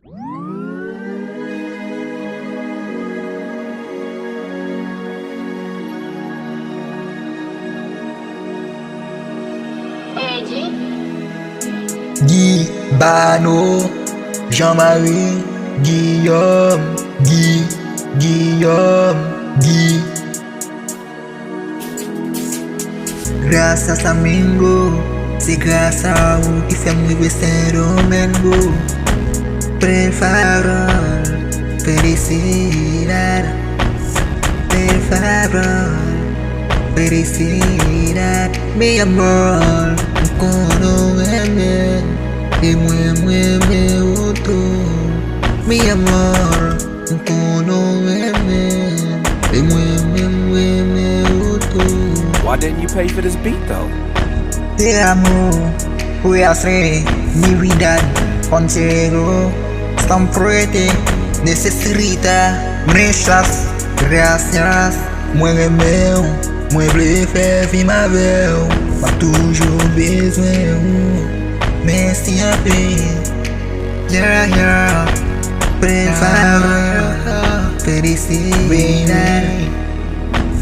Guy, Bayano, Jean-Marie, Guillaume, Guillaume. Gracias Amigo, c'est grâce à vous qui fait vivre ce domaine. Prefaro, felicidad. Prefaro, felicidad. Mi amor, con y me gustó. Mi amor, con y me gustó. Why didn't you pay for this beat though? Te amo, voy a hacer mi vida contigo. Siempre necesita muchas gracias. Muéveme, muéveme, fais ma belle. Pas toujours besoin, mais siempre. Yeah. Prefaro, felicidad.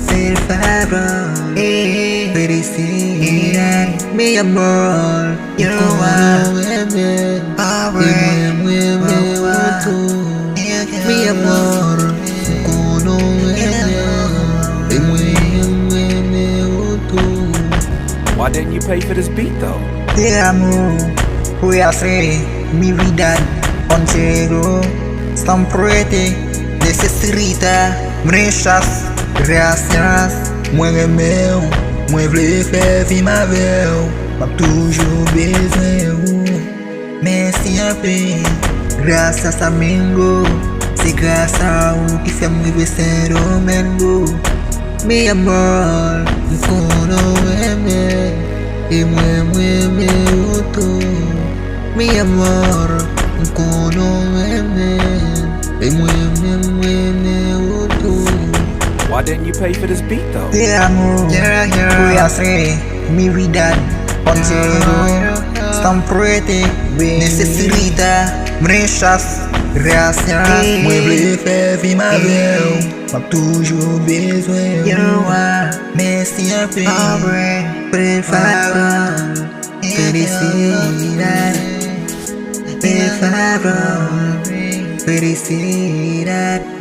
Prefaro, felicidad. Mi amor, you are mi amor, Why didn't you pay for this beat though? Te amo, voy a hacer mi vida contigo. Siempre necesita muchas gracias. Muéveme, muéveme, fais ma belle. Pas toujours besoin, mais siempre. Gracias Amigo, c'est grâce à vous qui fait vivre ce domaine. Mi amor, y me gustó. Mi amor, y me gustó. Why didn't you pay for this beat though? Te amo, voy a hacer mi vida contigo. Siempre necesita muchas gracias. Muéveme, fais ma belle. Pas toujours besoin, mais siempre. Prefaro, felicidad. Prefaro, felicidad.